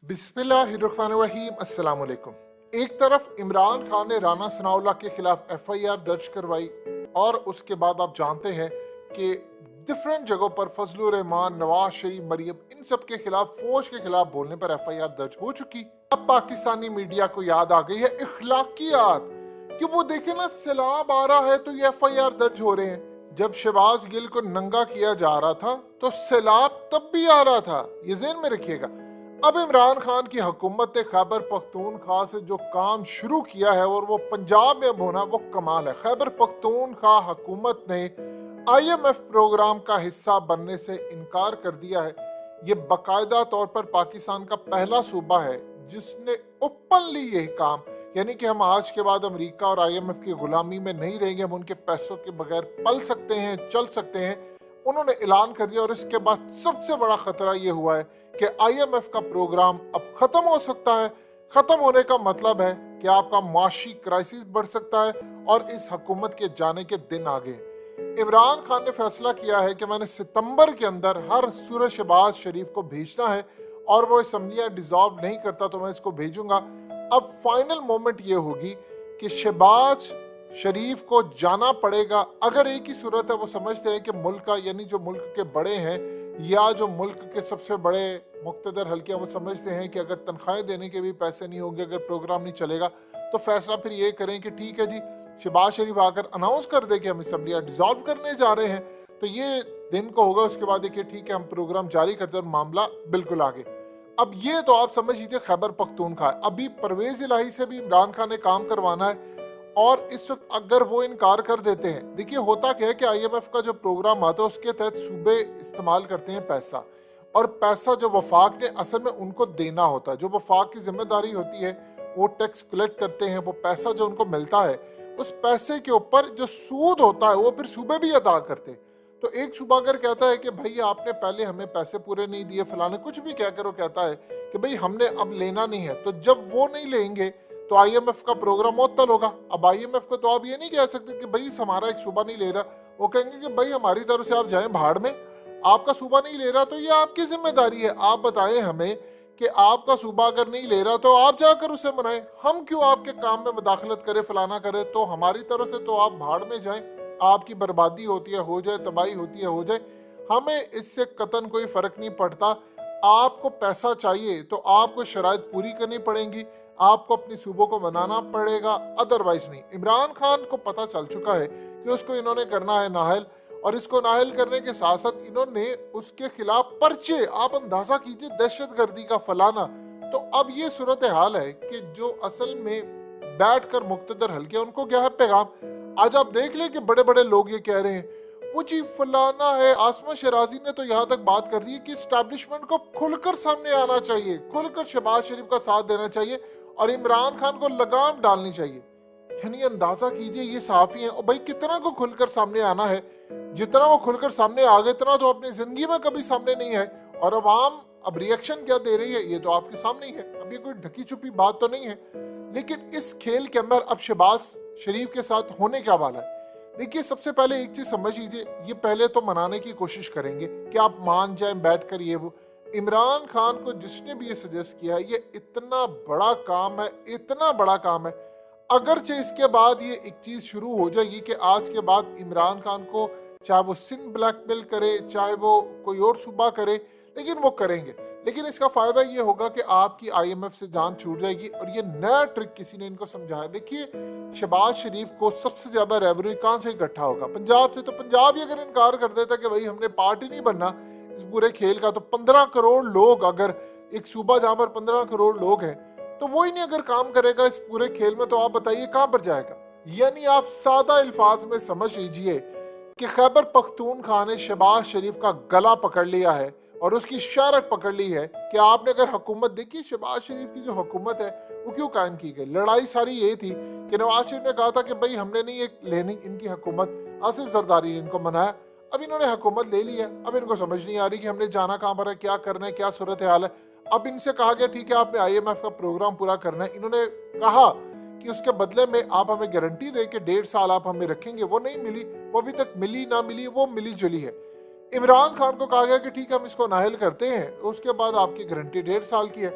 बिस्मिल्लाहिर्रहमानिर्रहीम। अस्सलाम वालेकुम। एक तरफ इमरान खान ने राना सनाउल्लाह के खिलाफ एफआईआर दर्ज करवाई और उसके बाद आप जानते हैं कि डिफरेंट जगहों पर फजलुर रहमान, नवाज शरीफ, मरियम, इन सब के खिलाफ फौज के खिलाफ बोलने पर एफआईआर दर्ज हो चुकी। अब पाकिस्तानी मीडिया को याद आ गई है इखलाकियात कि वो देखे ना, सैलाब आ रहा है तो ये एफआईआर दर्ज हो रहे हैं। जब शहबाज गिल को नंगा किया जा रहा था तो सैलाब तब भी आ रहा था, ये ज़हन में रखिएगा। अब इमरान खान की हुकूमत ने खैबर पख्तूनख्वा से जो काम शुरू किया है और वो पंजाब में अब होना, वो कमाल है। खैबर पख्तूनख्वा हुकूमत ने आईएमएफ प्रोग्राम का हिस्सा बनने से इनकार कर दिया है। ये बाकायदा तौर पर पाकिस्तान का पहला सूबा है जिसने ओपनली यही काम, यानी कि हम आज के बाद अमेरिका और आईएमएफ की गुलामी में नहीं रहेंगे, हम उनके पैसों के बगैर पल सकते हैं, चल सकते हैं, उन्होंने ऐलान कर दिया। और इसके बाद सबसे बड़ा खतरा ये हुआ है कि आईएमएफ का प्रोग्राम अब खत्म हो सकता है। खत्म होने का मतलब है कि आपका मुआशी क्राइसिस बढ़ सकता है और इस हुकूमत के जाने के दिन आ गए। इमरान खान ने फैसला किया है कि मैंने सितंबर के अंदर हर सूरज शहबाज शरीफ को भेजना है और वो असम्बलियां डिसॉल्व नहीं करता तो मैं इसको भेजूंगा। अब फाइनल मोमेंट ये होगी कि शहबाज शरीफ को जाना पड़ेगा। अगर एक ही सूरत है, वो समझते हैं कि मुल्क का, यानी जो मुल्क के बड़े हैं या जो मुल्क के सबसे बड़े मुक्तदर हल्के, वो समझते हैं कि अगर तनख्वाहें देने के भी पैसे नहीं होंगे, अगर प्रोग्राम नहीं चलेगा, तो फैसला फिर ये करें कि ठीक है जी, शहबाज शरीफ आकर अनाउंस कर दे कि हम असम्बलियां डिसॉल्व करने जा रहे हैं, तो ये दिन को होगा। उसके बाद देखिए ठीक है, हम प्रोग्राम जारी करते हैं और मामला बिल्कुल आगे। अब ये तो आप समझ लीजिए खैबर पख्तूनख्वा। अभी परवेज इलाही से भी इमरान खान ने काम करवाना है और इस वक्त अगर वो इनकार कर देते हैं, देखिए होता क्या है कि आईएमएफ का जो प्रोग्राम आता है उसके तहत सूबे इस्तेमाल करते हैं पैसा, और पैसा जो वफाक ने असल में उनको देना होता है, जो वफाक की जिम्मेदारी होती है, वो टैक्स कलेक्ट करते हैं। वो पैसा जो उनको मिलता है, उस पैसे के ऊपर जो सूद होता है वो फिर सूबे भी अदा करते हैं। तो एक सूबा अगर कहता है कि भाई आपने पहले हमें पैसे पूरे नहीं दिए, फलाने कुछ भी कहकर वो कहता है कि भाई हमने अब लेना नहीं है, तो जब वो नहीं लेंगे तो आईएमएफ का प्रोग्राम मुअत्तल होगा। अब आईएमएफ को तो आप ये नहीं कह सकते कि भाई हमारा एक सूबा नहीं ले रहा, वो कहेंगे कि भाई हमारी तरफ से आप जाएं भाड़ में, आपका सूबा नहीं ले रहा तो ये आपकी जिम्मेदारी है, आप बताएं हमें कि आपका सूबा अगर नहीं ले रहा तो आप जाकर उसे मनाएं, हम क्यों आपके काम में मुदाखलत करें, फलाना करें। तो हमारी तरफ से तो आप भाड़ में जाएं, आपकी बर्बादी होती है हो जाए, तबाही होती है हो जाए, हमें इससे कतन कोई फर्क नहीं पड़ता। आपको पैसा चाहिए तो आपको शराइत पूरी करनी पड़ेंगी, आपको अपनी सूबों को बनाना पड़ेगा, अदरवाइज नहीं। इमरान खान को पता चल चुका है कि उसको इन्होंने करना है नाहल, और इसको नाहल करने के साथ साथ इन्होंने उसके खिलाफ पर्चे, आप अंदाजा कीजिए, दहशतगर्दी का फलाना। तो अब ये सूरत हाल है कि जो असल में बैठकर मुक्तदर हल्के, उनको क्या है पैगाम। आज आप देख लें कि बड़े बड़े लोग ये कह रहे हैं वो जी फलाना है। आसमा शराजी ने तो यहाँ तक बात कर दी है कि स्टैब्लिशमेंट को खुलकर सामने आना चाहिए, खुलकर शहबाज शरीफ का साथ देना चाहिए और इमरान खान को लगाम डालनी चाहिए। यानी अंदाजा कीजिए ये सहाफी हैं, और भाई कितना को खुलकर सामने आना है, जितना वो खुलकर सामने आ गए इतना तो अपनी जिंदगी में कभी सामने नहीं है। और अवाम अब रिएक्शन क्या दे रही है ये तो आपके सामने ही है, अब ये कोई ढकी छुपी बात तो नहीं है। लेकिन इस खेल के अंदर अब शहबाज शरीफ के साथ होने क्या वाला है, देखिए सबसे पहले एक चीज समझ लीजिए, ये पहले तो मनाने की कोशिश करेंगे कि आप मान जाएं बैठकर ये वो। इमरान खान को जिसने भी ये सजेस्ट किया है, ये इतना बड़ा काम है, इतना बड़ा काम है। अगरचे इसके बाद ये एक चीज शुरू हो जाएगी कि आज के बाद इमरान खान को चाहे वो सिंध ब्लैकमेल करे, चाहे वो कोई और सूबा करे, लेकिन वो करेंगे। लेकिन इसका फायदा ये होगा कि आपकी आईएमएफ से जान छूट जाएगी। और ये नया ट्रिक किसी ने इनको समझाया। देखिए शहबाज शरीफ को सबसे ज्यादा रेवेन्यू कहां से इकट्ठा होगा? पंजाब से। तो पंजाब ही अगर इनकार कर देता कि भाई हमने पार्टी नहीं बनना इस पूरे खेल का, तो 15 करोड़ लोग, अगर एक सूबा जहां पर 15 करोड़ लोग हैं, तो वो ही नहीं अगर काम करेगा इस पूरे खेल में, तो आप बताइए कहां पर जाएगा। यानी आप सादा अल्फाज में समझ लीजिए कि खैबर पख्तूनख्वा ने शहबाज शरीफ का गला पकड़ लिया है और उसकी शरत पकड़ ली है कि आपने अगर हुकूमत, देखिए शहबाज शरीफ की जो हुकूमत है वो क्यों कायम की गई। लड़ाई सारी ये थी कि नवाज शरीफ ने कहा था कि भाई हमने नहीं एक लेनी इनकी हुकूमत, आसिफ जरदारी ने इनको मनाया। अब इन्होंने हुकूमत ले ली है, अब इनको समझ नहीं आ रही कि हमने जाना कहाँ पर है, क्या करना है, क्या सूरत हाल है। अब इनसे कहा गया ठीक है आपने आईएमएफ का प्रोग्राम पूरा करना है। इन्होंने कहा कि उसके बदले में आप हमें गारंटी दें कि 1.5 साल आप हमें रखेंगे, वो नहीं मिली, वो अभी तक मिली ना मिली, वो मिली जुली है। इमरान खान को कहा गया कि ठीक है हम इसको नाहल करते हैं, उसके बाद आपकी गारंटी 1.5 साल की है।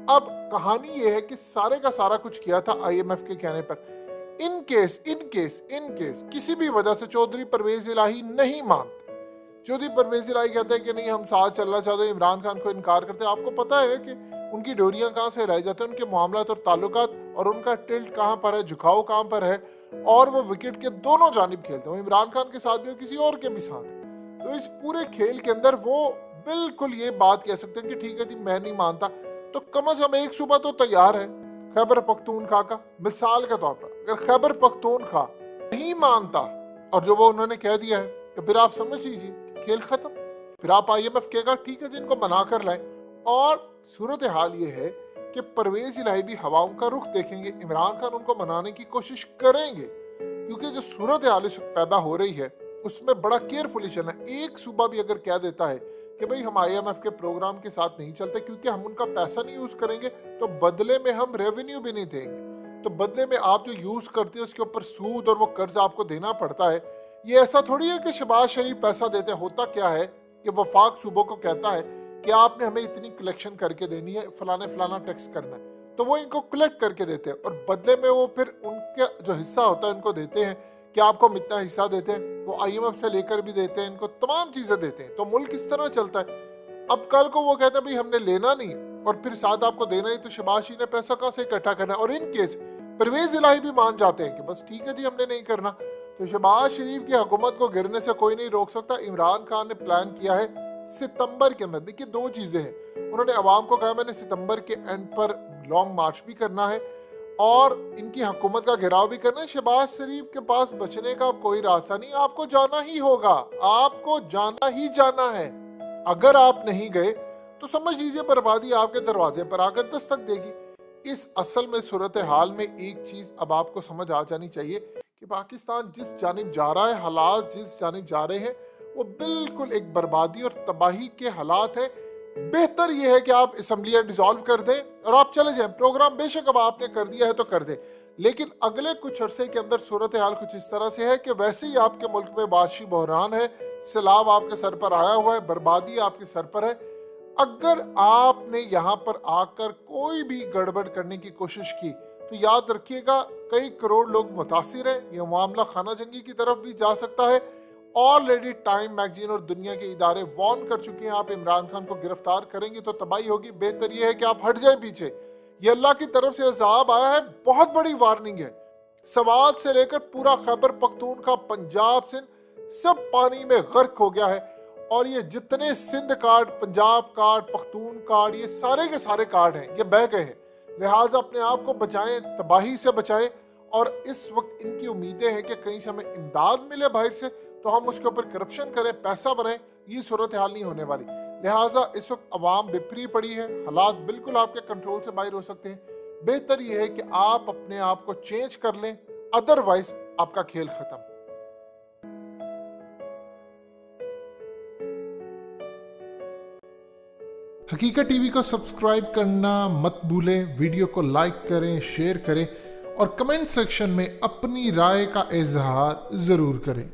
अब कहानी ये है कि सारे का सारा कुछ किया था IMF के कहने पर। इन केस किसी भी वजह से चौधरी परवेज इलाही नहीं मानते, चौधरी परवेज इलाही कहते हैं कि नहीं हम साथ चलना चाहते हैं, इमरान खान को इनकार करते हैं। आपको पता है कि उनकी डोरियां कहाँ से हिलाई जाती हैं, उनके मामलात और ताल्लुकात और उनका टिल्ट कहाँ पर है, झुकाव कहाँ पर है, और वो विकेट के दोनों जानिब खेलते हैं, इमरान खान के साथ भी और किसी और के भी साथ। तो इस पूरे खेल के अंदर वो बिल्कुल ये बात कह सकते हैं कि ठीक है जी मैं नहीं मानता, तो कम से कम एक सूबा तो तैयार है खैबर पख्तूनख्वा का। मिसाल के तौर पर अगर खैबर पख्तूनख्वा नहीं मानता और जो वो उन्होंने कह दिया है, तो फिर आप समझ लीजिए खेल खत्म। फिर आप IMF कहेगा ठीक है जिनको मना कर लाए। और सूरत हाल ये है कि परवेज इलाही भी हवाओं का रुख देखेंगे, इमरान खान उनको मनाने की कोशिश करेंगे, क्योंकि जो सूरत हाल इस वक्त पैदा हो रही है उसमें बड़ा केयरफुली चलना है। एक सूबा भी अगर कह देता है कि भाई हम IMF के प्रोग्राम के साथ नहीं चलते क्योंकि हम उनका पैसा नहीं यूज करेंगे, तो बदले में हम रेवेन्यू भी नहीं देंगे, तो बदले में आप जो यूज करते हैं उसके ऊपर सूद और वो कर्ज आपको देना पड़ता है। ये ऐसा थोड़ी है कि शहबाज शरीफ पैसा देते हैं। होता क्या है कि वफाक सूबों को कहता है कि आपने हमें इतनी कलेक्शन करके देनी है, फलाना टैक्स करना है, तो वो इनको कलेक्ट करके देते हैं और बदले में वो फिर उनका जो हिस्सा होता है उनको देते हैं कि आपको हम इतना हिस्सा देते हैं। वो IMF से लेकर भी देते हैं, इनको तमाम चीजें देते हैं। तो मुल्क किस तरह चलता है। अब कल को वो कहते हैं भाई हमने लेना नहीं और फिर साथ आपको देना ही, तो शहबाज शरीफ ने पैसा कहाँ से इकट्ठा करना है। और इन केस परवेज इलाही भी मान जाते हैं कि बस ठीक है जी हमने नहीं करना, तो शहबाज शरीफ की हुकूमत को गिरने से कोई नहीं रोक सकता। इमरान खान ने प्लान किया है सितंबर के अंदर। देखिए दो चीजें हैं, उन्होंने अवाम को कहा मैंने सितंबर के एंड पर लॉन्ग मार्च भी करना है और इनकी हुकूमत का घेराव भी करना है। शहबाज शरीफ के पास बचने का कोई रास्ता नहीं, आपको जाना ही होगा, आपको जाना ही जाना है। अगर आप नहीं गए तो समझ लीजिए बर्बादी आपके दरवाजे पर आकर दस्तक देगी। इस असल में सूरत हाल में एक चीज अब आपको समझ आ जानी चाहिए कि पाकिस्तान जिस जानिब जा रहा है, हालात जिस जानिब जा रहे हैं, वो बिल्कुल एक बर्बादी और तबाही के हालात है। बेहतर यह है कि आप असम्बलियां डिसॉल्व कर दें और आप चले जाएं। प्रोग्राम बेशक अब आपने कर दिया है तो कर दें, लेकिन अगले कुछ अरसे के अंदर सूरत हाल कुछ इस तरह से है कि वैसे ही आपके मुल्क में बादशी बहरान है, सैलाब आपके सर पर आया हुआ है, बर्बादी आपके सर पर है। अगर आपने यहाँ पर आकर कोई भी गड़बड़ करने की कोशिश की तो याद रखिएगा कई करोड़ लोग मुतासिर हैं, यह मामला खाना जंगी की तरफ भी जा सकता है। ऑलरेडी टाइम मैगजीन और दुनिया के इदारे वार्न कर चुके हैं, आप इमरान खान को गिरफ्तार करेंगे तो तबाही होगी। बेहतर यह है कि आप हट जाएं पीछे। ये अल्लाह की तरफ से अज़ाब आया है, बहुत बड़ी वार्निंग है। सवात से लेकर पूरा खैबर पख्तूनख्वा, पंजाब, सिंध सब पानी में गर्क हो गया है। और ये जितने Sindh card, Punjab card, Pakhtun card, ये सारे के सारे कार्ड हैं, ये बह गए हैं। लिहाजा अपने आप को बचाएं, तबाही से बचाएं। और इस वक्त इनकी उम्मीदें हैं कि कहीं से हमें इमदाद मिले बाहर से, तो हम उसके ऊपर करप्शन करें, पैसा बनाएं। ये सूरत हाल नहीं होने वाली। लिहाजा इस वक्त अवाम बिफरी पड़ी है, हालात बिल्कुल आपके कंट्रोल से बाहर हो सकते हैं। बेहतर यह है कि आप अपने आप को चेंज कर लें, अदरवाइज आपका खेल खत्म। हकीकत टीवी को सब्सक्राइब करना मत भूलें, वीडियो को लाइक करें, शेयर करें और कमेंट सेक्शन में अपनी राय का इजहार जरूर करें।